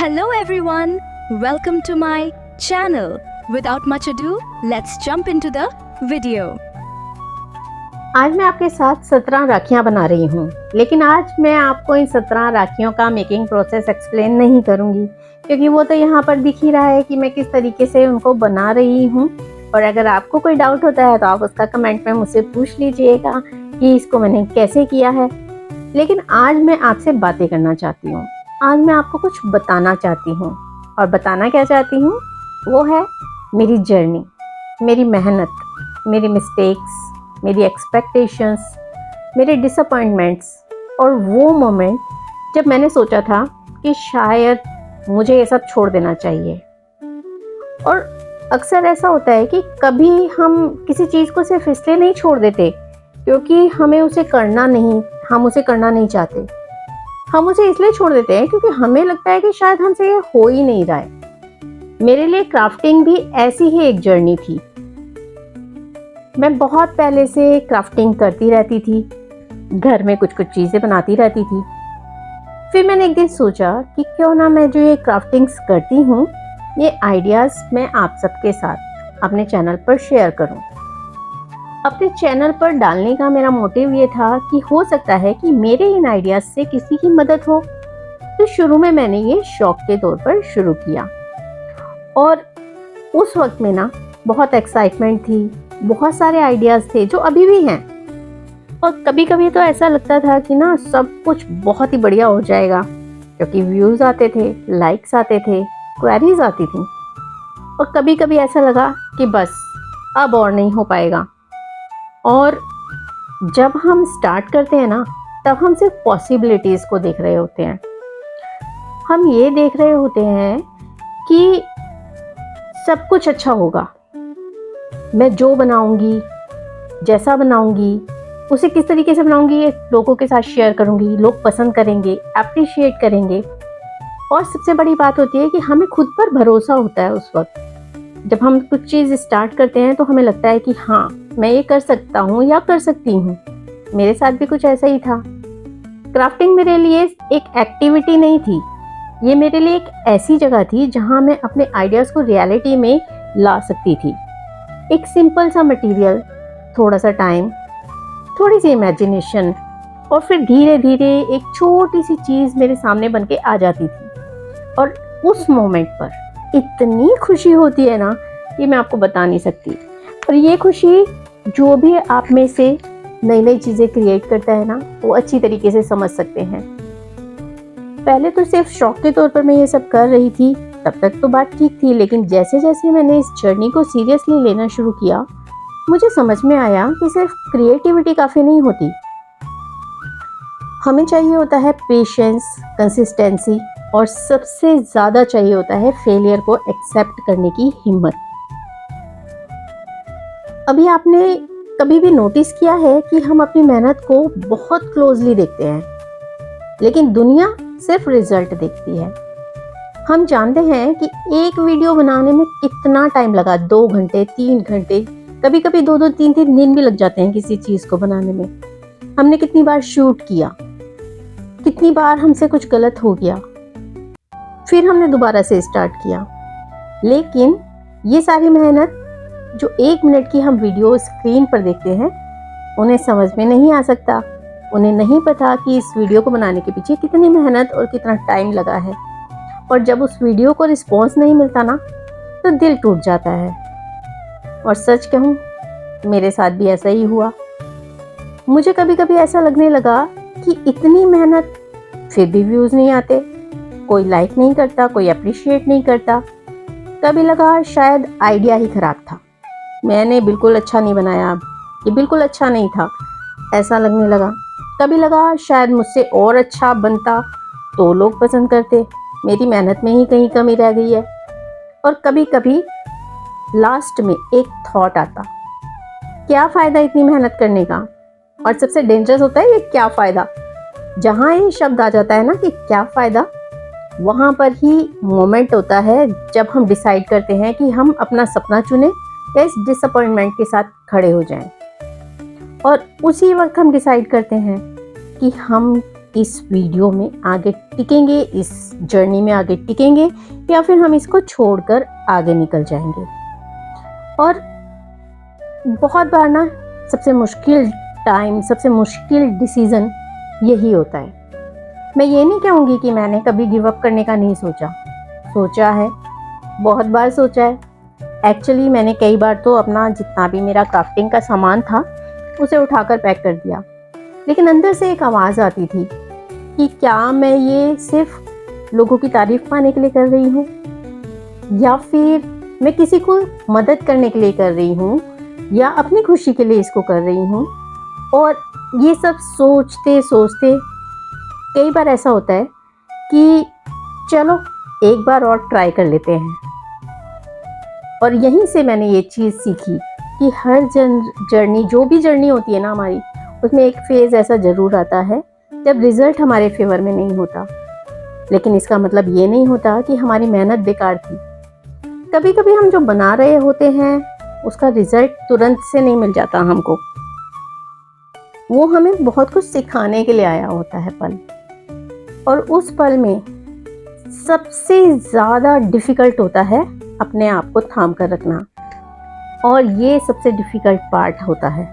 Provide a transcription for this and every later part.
Hello everyone, welcome to my channel. Without much ado, let's jump into the video. आज मैं आपके साथ 17 राखियाँ बना रही हूँ, लेकिन आज मैं आपको इन 17 राखियों का मेकिंग प्रोसेस एक्सप्लेन नहीं करूँगी, क्योंकि वो तो यहाँ पर दिख ही रहा है कि मैं किस तरीके से उनको बना रही हूँ। और अगर आपको कोई डाउट होता है तो आप उसका कमेंट में मुझसे पूछ लीजिएगा कि इसको मैंने कैसे किया है। लेकिन आज मैं आपसे बातें करना चाहती हूँ, आज मैं आपको कुछ बताना चाहती हूँ। और बताना क्या चाहती हूँ वो है मेरी जर्नी, मेरी मेहनत, मेरी मिस्टेक्स, मेरी एक्सपेक्टेशंस, मेरे डिसअपॉइंटमेंट्स और वो मोमेंट जब मैंने सोचा था कि शायद मुझे ये सब छोड़ देना चाहिए। और अक्सर ऐसा होता है कि कभी हम किसी चीज़ को सिर्फ इसलिए नहीं छोड़ देते क्योंकि हम उसे करना नहीं चाहते। हम उसे इसलिए छोड़ देते हैं क्योंकि हमें लगता है कि शायद हमसे ये हो ही नहीं रहा है। मेरे लिए क्राफ्टिंग भी ऐसी ही एक जर्नी थी। मैं बहुत पहले से क्राफ्टिंग करती रहती थी, घर में कुछ चीज़ें बनाती रहती थी। फिर मैंने एक दिन सोचा कि क्यों ना मैं जो ये क्राफ्टिंग्स करती हूँ, ये आइडियाज़ मैं आप सबके साथ अपने चैनल पर शेयर करूँ। अपने चैनल पर डालने का मेरा मोटिव ये था कि हो सकता है कि मेरे इन आइडियाज़ से किसी की मदद हो। तो शुरू में मैंने ये शौक के तौर पर शुरू किया और उस वक्त में ना बहुत एक्साइटमेंट थी, बहुत सारे आइडियाज़ थे जो अभी भी हैं। और कभी कभी तो ऐसा लगता था कि ना सब कुछ बहुत ही बढ़िया हो जाएगा, क्योंकि व्यूज़ आते थे, लाइक्स आते थे, क्वेरीज आती थी। और कभी कभी ऐसा लगा कि बस अब और नहीं हो पाएगा। और जब हम स्टार्ट करते हैं ना, तब हम सिर्फ पॉसिबिलिटीज़ को देख रहे होते हैं। हम ये देख रहे होते हैं कि सब कुछ अच्छा होगा, मैं जो बनाऊंगी, जैसा बनाऊंगी, उसे किस तरीके से बनाऊंगी, लोगों के साथ शेयर करूंगी, लोग पसंद करेंगे, अप्रिशिएट करेंगे। और सबसे बड़ी बात होती है कि हमें खुद पर भरोसा होता है। उस वक्त जब हम कुछ चीज़ स्टार्ट करते हैं तो हमें लगता है कि हाँ, मैं ये कर सकता हूँ या कर सकती हूँ। मेरे साथ भी कुछ ऐसा ही था। क्राफ्टिंग मेरे लिए एक एक्टिविटी नहीं थी, ये मेरे लिए एक ऐसी जगह थी जहाँ मैं अपने आइडियाज़ को रियलिटी में ला सकती थी। एक सिंपल सा मटेरियल, थोड़ा सा टाइम, थोड़ी सी इमेजिनेशन, और फिर धीरे धीरे एक छोटी सी चीज़ मेरे सामने बन के आ जाती थी। और उस मोमेंट पर इतनी खुशी होती है ना कि मैं आपको बता नहीं सकती। और ये खुशी जो भी आप में से नई नई चीज़ें क्रिएट करता है ना, वो अच्छी तरीके से समझ सकते हैं। पहले तो सिर्फ शौक के तौर पर मैं ये सब कर रही थी, तब तक तो बात ठीक थी। लेकिन जैसे जैसे मैंने इस जर्नी को सीरियसली लेना शुरू किया, मुझे समझ में आया कि सिर्फ क्रिएटिविटी काफ़ी नहीं होती, हमें चाहिए होता है पेशेंस, कंसिस्टेंसी, और सबसे ज़्यादा चाहिए होता है फेलियर को एक्सेप्ट करने की हिम्मत। अभी आपने कभी भी नोटिस किया है कि हम अपनी मेहनत को बहुत क्लोजली देखते हैं, लेकिन दुनिया सिर्फ रिजल्ट देखती है। हम जानते हैं कि एक वीडियो बनाने में कितना टाइम लगा, 2 घंटे, 3 घंटे, कभी कभी 2-2, 3-3 दिन भी लग जाते हैं किसी चीज़ को बनाने में। हमने कितनी बार शूट किया, कितनी बार हमसे कुछ गलत हो गया, फिर हमने दोबारा से स्टार्ट किया। लेकिन ये सारी मेहनत जो 1 मिनट की हम वीडियो स्क्रीन पर देखते हैं, उन्हें समझ में नहीं आ सकता। उन्हें नहीं पता कि इस वीडियो को बनाने के पीछे कितनी मेहनत और कितना टाइम लगा है। और जब उस वीडियो को रिस्पॉन्स नहीं मिलता ना, तो दिल टूट जाता है। और सच कहूँ, मेरे साथ भी ऐसा ही हुआ। मुझे कभी कभी ऐसा लगने लगा कि इतनी मेहनत, फिर भी व्यूज़ नहीं आते, कोई लाइक नहीं करता, कोई अप्रिशिएट नहीं करता। कभी लगा शायद आइडिया ही खराब था, मैंने बिल्कुल अच्छा नहीं बनाया, ये बिल्कुल अच्छा नहीं था, ऐसा लगने लगा। कभी लगा शायद मुझसे और अच्छा बनता तो लोग पसंद करते, मेरी मेहनत में ही कहीं कमी रह गई है। और कभी कभी लास्ट में एक थॉट आता, क्या फ़ायदा इतनी मेहनत करने का। और सबसे डेंजरस होता है ये क्या फ़ायदा। जहाँ ये शब्द आ जाता है ना कि क्या फ़ायदा, वहाँ पर ही मोमेंट होता है जब हम डिसाइड करते हैं कि हम अपना सपना चुनें या इस डिसअपॉइंटमेंट के साथ खड़े हो जाएं। और उसी वक्त हम डिसाइड करते हैं कि हम इस वीडियो में आगे टिकेंगे, इस जर्नी में आगे टिकेंगे, या फिर हम इसको छोड़कर आगे निकल जाएंगे। और बहुत बार ना सबसे मुश्किल टाइम, सबसे मुश्किल डिसीज़न यही होता है। मैं ये नहीं कहूँगी कि मैंने कभी गिव अप करने का नहीं सोचा है, बहुत बार सोचा है। एक्चुअली मैंने कई बार तो अपना जितना भी मेरा क्राफ्टिंग का सामान था उसे उठाकर पैक कर दिया, लेकिन अंदर से एक आवाज़ आती थी कि क्या मैं ये सिर्फ लोगों की तारीफ पाने के लिए कर रही हूँ, या फिर मैं किसी को मदद करने के लिए कर रही हूँ, या अपनी खुशी के लिए इसको कर रही हूँ। और ये सब सोचते सोचते कई बार ऐसा होता है कि चलो एक बार और ट्राई कर लेते हैं। और यहीं से मैंने ये चीज़ सीखी कि हर जर्नी, जो भी जर्नी होती है ना हमारी, उसमें एक फेज़ ऐसा ज़रूर आता है जब रिज़ल्ट हमारे फेवर में नहीं होता। लेकिन इसका मतलब ये नहीं होता कि हमारी मेहनत बेकार थी। कभी कभी हम जो बना रहे होते हैं उसका रिज़ल्ट तुरंत से नहीं मिल जाता हमको, वो हमें बहुत कुछ सिखाने के लिए आया होता है पल। और उस पल में सबसे ज़्यादा डिफ़िकल्ट होता है अपने आप को थाम कर रखना, और ये सबसे डिफ़िकल्ट पार्ट होता है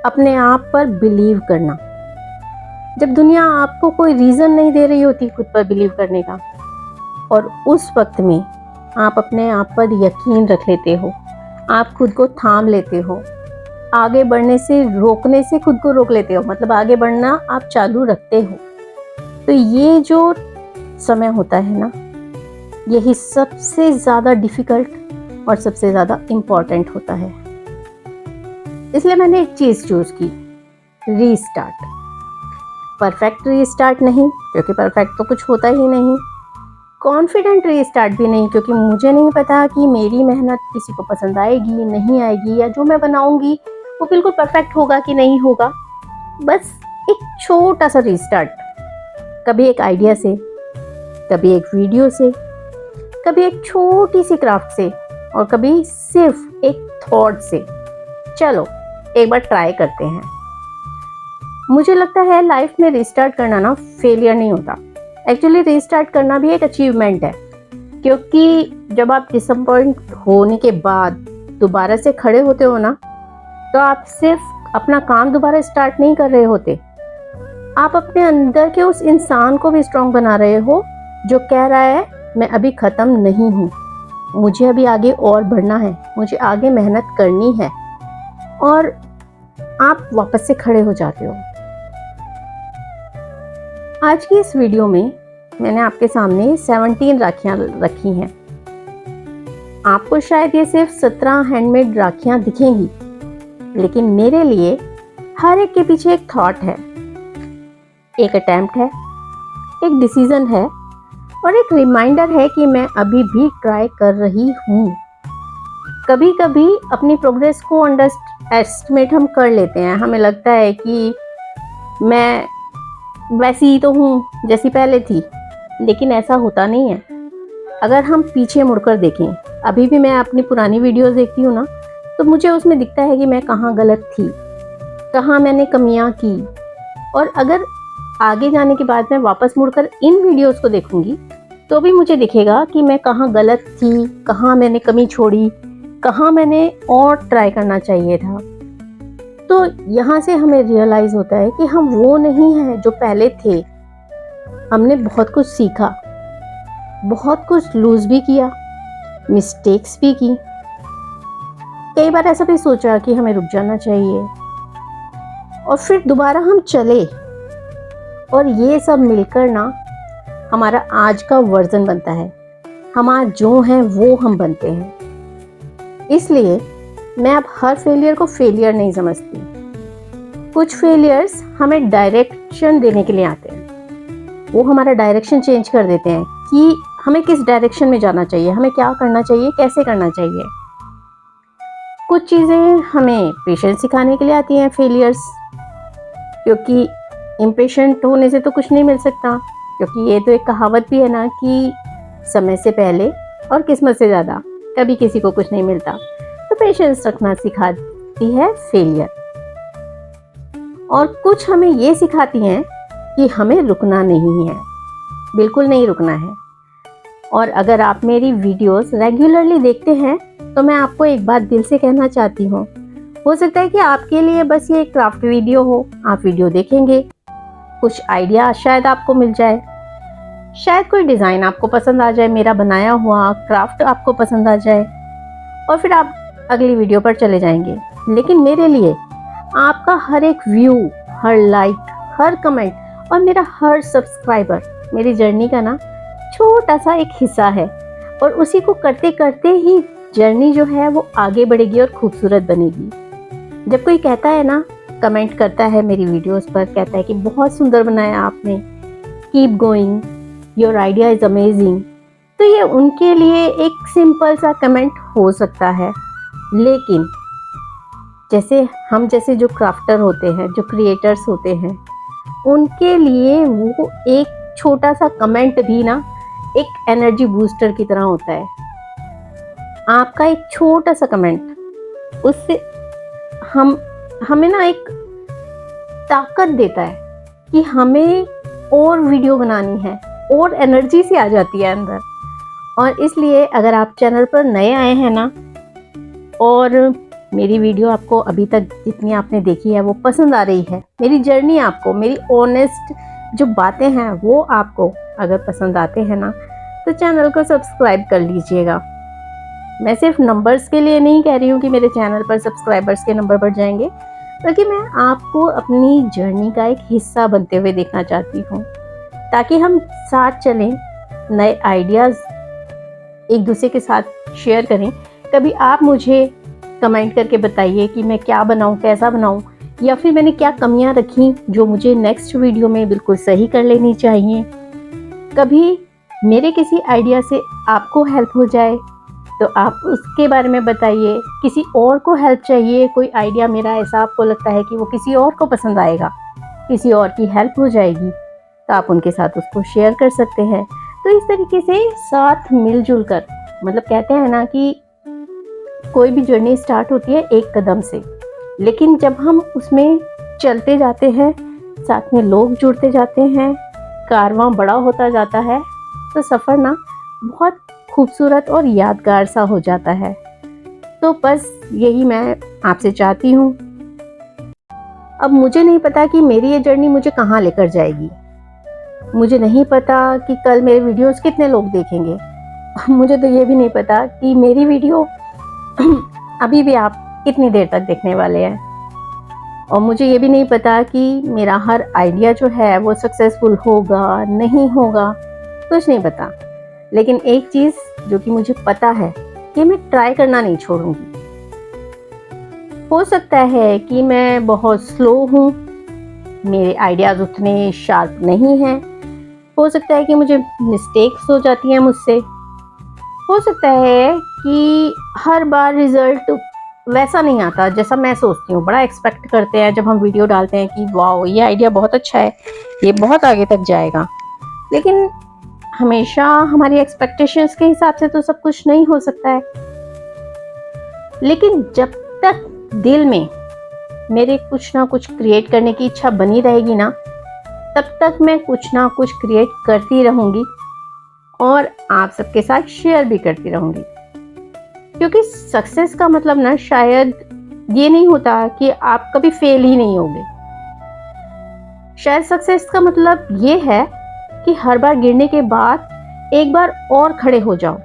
अपने आप पर बिलीव करना। जब दुनिया आपको कोई रीज़न नहीं दे रही होती खुद पर बिलीव करने का, और उस वक्त में आप अपने आप पर यकीन रख लेते हो, आप खुद को थाम लेते हो, आगे बढ़ने से रोकने से खुद को रोक लेते हो, मतलब आगे बढ़ना आप चालू रखते हो। तो ये जो समय होता है ना, यही सबसे ज़्यादा डिफ़िकल्ट और सबसे ज़्यादा इम्पॉर्टेंट होता है। इसलिए मैंने एक चीज़ चूज़ की, रीस्टार्ट। परफेक्ट रीस्टार्ट नहीं, क्योंकि परफेक्ट तो कुछ होता ही नहीं। कॉन्फिडेंट रीस्टार्ट भी नहीं, क्योंकि मुझे नहीं पता कि मेरी मेहनत किसी को पसंद आएगी नहीं आएगी, या जो मैं बनाऊंगी वो बिल्कुल परफेक्ट होगा कि नहीं होगा। बस एक छोटा सा रीस्टार्ट, कभी एक आइडिया से, कभी एक वीडियो से, कभी एक छोटी सी क्राफ्ट से, और कभी सिर्फ एक थॉट से। चलो एक बार ट्राई करते हैं। मुझे लगता है लाइफ में रीस्टार्ट करना ना फेलियर नहीं होता। एक्चुअली रीस्टार्ट करना भी एक अचीवमेंट है, क्योंकि जब आप डिसअपॉइंट होने के बाद दोबारा से खड़े होते हो ना, तो आप सिर्फ अपना काम दोबारा स्टार्ट नहीं कर रहे होते, आप अपने अंदर के उस इंसान को भी स्ट्रॉन्ग बना रहे हो जो कह रहा है मैं अभी ख़त्म नहीं हूँ, मुझे अभी आगे और बढ़ना है, मुझे आगे मेहनत करनी है। और आप वापस से खड़े हो जाते हो। आज की इस वीडियो में मैंने आपके सामने 17 राखियाँ रखी हैं। आपको शायद ये सिर्फ 17 हैंडमेड राखियाँ दिखेंगी, लेकिन मेरे लिए हर एक के पीछे एक थॉट है, एक अटेम्प्ट है, एक डिसीजन है, और एक रिमाइंडर है कि मैं अभी भी ट्राई कर रही हूँ। कभी कभी अपनी प्रोग्रेस को अंडर एस्टिमेट हम कर लेते हैं। हमें लगता है कि मैं वैसी ही तो हूँ जैसी पहले थी, लेकिन ऐसा होता नहीं है। अगर हम पीछे मुड़कर देखें, अभी भी मैं अपनी पुरानी वीडियोस देखती हूँ ना, तो मुझे उसमें दिखता है कि मैं कहाँ गलत थी, कहाँ मैंने कमियाँ की। और अगर आगे जाने के बाद मैं वापस मुड़कर इन वीडियोस को देखूंगी तो भी मुझे दिखेगा कि मैं कहाँ गलत थी, कहाँ मैंने कमी छोड़ी, कहाँ मैंने और ट्राई करना चाहिए था। तो यहाँ से हमें रियलाइज़ होता है कि हम वो नहीं हैं जो पहले थे। हमने बहुत कुछ सीखा, बहुत कुछ लूज़ भी किया, मिस्टेक्स भी की। कई बार ऐसा भी सोचा कि हमें रुक जाना चाहिए, और फिर दोबारा हम चले, और ये सब मिलकर ना हमारा आज का वर्जन बनता है। हम आज जो हैं वो हम बनते हैं। इसलिए मैं अब हर फेलियर को फेलियर नहीं समझती। कुछ फेलियर्स हमें डायरेक्शन देने के लिए आते हैं, वो हमारा डायरेक्शन चेंज कर देते हैं कि हमें किस डायरेक्शन में जाना चाहिए, हमें क्या करना चाहिए, कैसे करना चाहिए। कुछ चीज़ें हमें पेशेंस सिखाने के लिए आती हैं फेलियर्स, क्योंकि इम्पेशेंट होने से तो कुछ नहीं मिल सकता, क्योंकि ये तो एक कहावत भी है ना कि समय से पहले और किस्मत से ज़्यादा कभी किसी को कुछ नहीं मिलता। तो पेशेंस रखना सिखाती है फेलियर। और कुछ हमें ये सिखाती हैं कि हमें रुकना नहीं है, बिल्कुल नहीं रुकना है। और अगर आप मेरी वीडियोस रेगुलरली देखते हैं तो मैं आपको एक बात दिल से कहना चाहती हूँ, हो सकता है कि आपके लिए बस ये क्राफ्ट वीडियो हो, आप वीडियो देखेंगे, कुछ आइडिया शायद आपको मिल जाए, शायद कोई डिज़ाइन आपको पसंद आ जाए, मेरा बनाया हुआ क्राफ्ट आपको पसंद आ जाए, और फिर आप अगली वीडियो पर चले जाएंगे। लेकिन मेरे लिए आपका हर एक व्यू, हर लाइक, हर कमेंट और मेरा हर सब्सक्राइबर मेरी जर्नी का ना छोटा सा एक हिस्सा है, और उसी को करते करते ही जर्नी जो है वो आगे बढ़ेगी और खूबसूरत बनेगी। जब कोई कहता है ना, कमेंट करता है मेरी वीडियोस पर, कहता है कि बहुत सुंदर बनाया आपने, keep going, your idea is amazing, तो ये उनके लिए एक सिंपल सा कमेंट हो सकता है। लेकिन जैसे जो क्राफ्टर होते हैं, जो क्रिएटर्स होते हैं, उनके लिए वो एक छोटा सा कमेंट भी ना एक एनर्जी बूस्टर की तरह होता है। आपका एक छोटा सा कमेंट, उससे हमें ना एक ताकत देता है कि हमें और वीडियो बनानी है, और एनर्जी सी आ जाती है अंदर। और इसलिए अगर आप चैनल पर नए आए हैं ना, और मेरी वीडियो आपको अभी तक जितनी आपने देखी है वो पसंद आ रही है, मेरी जर्नी आपको, मेरी ऑनेस्ट जो बातें हैं वो आपको अगर पसंद आते हैं ना, तो चैनल को सब्सक्राइब कर लीजिएगा। मैं सिर्फ नंबर्स के लिए नहीं कह रही हूँ कि मेरे चैनल पर सब्सक्राइबर्स के नंबर बढ़ जाएंगे, बल्कि मैं आपको अपनी जर्नी का एक हिस्सा बनते हुए देखना चाहती हूँ, ताकि हम साथ चलें, नए आइडियाज़ एक दूसरे के साथ शेयर करें। कभी आप मुझे कमेंट करके बताइए कि मैं क्या बनाऊं, कैसा बनाऊं, या फिर मैंने क्या कमियां रखी जो मुझे नेक्स्ट वीडियो में बिल्कुल सही कर लेनी चाहिए। कभी मेरे किसी आइडिया से आपको हेल्प हो जाए तो आप उसके बारे में बताइए। किसी और को हेल्प चाहिए, कोई आइडिया मेरा ऐसा आपको लगता है कि वो किसी और को पसंद आएगा, किसी और की हेल्प हो जाएगी, तो आप उनके साथ उसको शेयर कर सकते हैं। तो इस तरीके से साथ मिलजुल कर, मतलब कहते हैं ना कि कोई भी जर्नी स्टार्ट होती है एक कदम से, लेकिन जब हम उसमें चलते जाते हैं, साथ में लोग जुड़ते जाते हैं, कारवां बड़ा होता जाता है, तो सफ़र ना बहुत खूबसूरत और यादगार सा हो जाता है। तो बस यही मैं आपसे चाहती हूँ। अब मुझे नहीं पता कि मेरी ये जर्नी मुझे कहाँ लेकर जाएगी, मुझे नहीं पता कि कल मेरे वीडियोस कितने लोग देखेंगे, मुझे तो ये भी नहीं पता कि मेरी वीडियो अभी भी आप कितनी देर तक देखने वाले हैं, और मुझे ये भी नहीं पता कि मेरा हर आइडिया जो है वो सक्सेसफुल होगा नहीं होगा, कुछ नहीं पता। लेकिन एक चीज़ जो कि मुझे पता है कि मैं ट्राई करना नहीं छोड़ूंगी। हो सकता है कि मैं बहुत स्लो हूँ, मेरे आइडियाज़ उतने शार्प नहीं हैं, हो सकता है कि मुझे मिस्टेक्स हो जाती हैं मुझसे, हो सकता है कि हर बार रिज़ल्ट वैसा नहीं आता जैसा मैं सोचती हूँ। बड़ा एक्सपेक्ट करते हैं जब हम वीडियो डालते हैं कि वाओ ये आइडिया बहुत अच्छा है, ये बहुत आगे तक जाएगा, लेकिन हमेशा हमारी एक्सपेक्टेशंस के हिसाब से तो सब कुछ नहीं हो सकता है। लेकिन जब तक दिल में मेरे कुछ ना कुछ क्रिएट करने की इच्छा बनी रहेगी ना, तब तक मैं कुछ ना कुछ क्रिएट करती रहूँगी और आप सबके साथ शेयर भी करती रहूँगी। क्योंकि सक्सेस का मतलब ना शायद ये नहीं होता कि आप कभी फेल ही नहीं होगे। शायद सक्सेस का मतलब ये है कि हर बार गिरने के बाद एक बार और खड़े हो जाओ।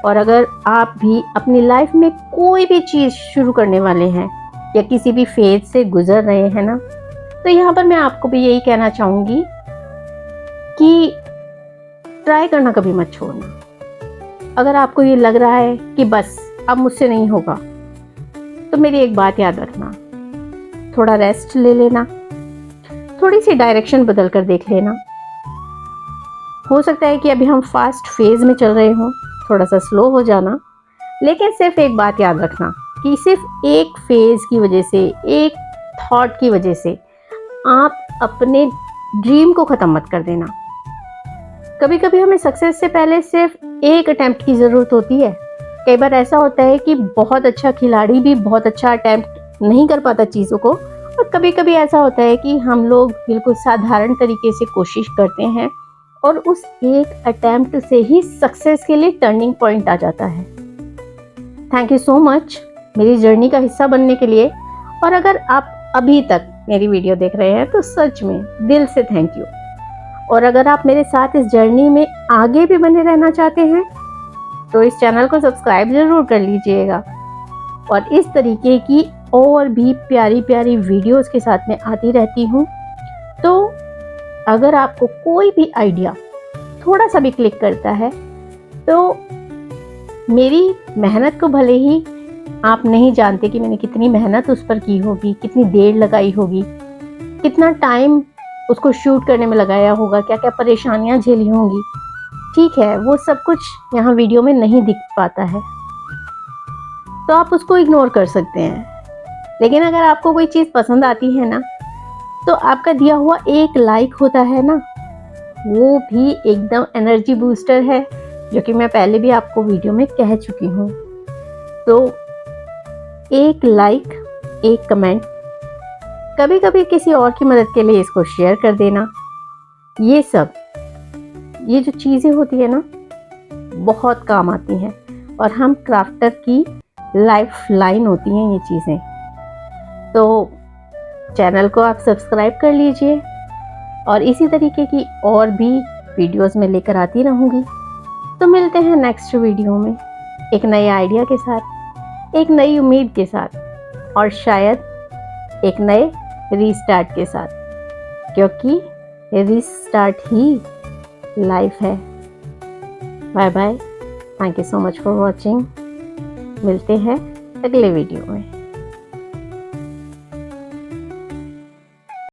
और अगर आप भी अपनी लाइफ में कोई भी चीज़ शुरू करने वाले हैं या किसी भी फेज से गुजर रहे हैं ना, तो यहाँ पर मैं आपको भी यही कहना चाहूँगी कि ट्राई करना कभी मत छोड़ना। अगर आपको ये लग रहा है कि बस अब मुझसे नहीं होगा, तो मेरी एक बात याद रखना, थोड़ा रेस्ट ले लेना, थोड़ी सी डायरेक्शन बदल कर देख लेना। हो सकता है कि अभी हम फास्ट फेज में चल रहे हों, थोड़ा सा स्लो हो जाना, लेकिन सिर्फ एक बात याद रखना कि सिर्फ एक फेज की वजह से, एक थॉट की वजह से आप अपने ड्रीम को ख़त्म मत कर देना। कभी कभी हमें सक्सेस से पहले सिर्फ एक अटेम्प्ट की ज़रूरत होती है। कई बार ऐसा होता है कि बहुत अच्छा खिलाड़ी भी बहुत अच्छा अटेम्प्ट नहीं कर पाता चीज़ों को, और कभी कभी ऐसा होता है कि हम लोग बिल्कुल साधारण तरीके से कोशिश करते हैं और उस एक अटेम्प्ट से ही सक्सेस के लिए टर्निंग पॉइंट आ जाता है। थैंक यू सो मच मेरी जर्नी का हिस्सा बनने के लिए। और अगर आप अभी तक मेरी वीडियो देख रहे हैं तो सच में दिल से थैंक यू। और अगर आप मेरे साथ इस जर्नी में आगे भी बने रहना चाहते हैं तो इस चैनल को सब्सक्राइब जरूर कर लीजिएगा। और इस तरीके की और भी प्यारी प्यारी वीडियोस के साथ मैं आती रहती हूँ। तो अगर आपको कोई भी आइडिया थोड़ा सा भी क्लिक करता है तो मेरी मेहनत को भले ही आप नहीं जानते कि मैंने कितनी मेहनत उस पर की होगी, कितनी देर लगाई होगी, कितना टाइम उसको शूट करने में लगाया होगा, क्या क्या परेशानियां झेली होंगी, ठीक है वो सब कुछ यहाँ वीडियो में नहीं दिख पाता है तो आप उसको इग्नोर कर सकते हैं। लेकिन अगर आपको कोई चीज़ पसंद आती है ना तो आपका दिया हुआ एक लाइक होता है ना, वो भी एकदम एनर्जी बूस्टर है, जो कि मैं पहले भी आपको वीडियो में कह चुकी हूँ। तो एक लाइक, एक कमेंट, कभी कभी किसी और की मदद के लिए इसको शेयर कर देना, ये जो चीज़ें होती है ना बहुत काम आती हैं और हम क्राफ्टर की लाइफ लाइन होती हैं ये चीज़ें। तो चैनल को आप सब्सक्राइब कर लीजिए और इसी तरीके की और भी वीडियोस में लेकर आती रहूँगी। तो मिलते हैं नेक्स्ट वीडियो में एक नए आइडिया के साथ, एक नई उम्मीद के साथ और शायद एक नए रीस्टार्ट के साथ, क्योंकि रीस्टार्ट ही लाइफ है। Bye bye, thank you so much for watching. मिलते हैं अगले वीडियो में।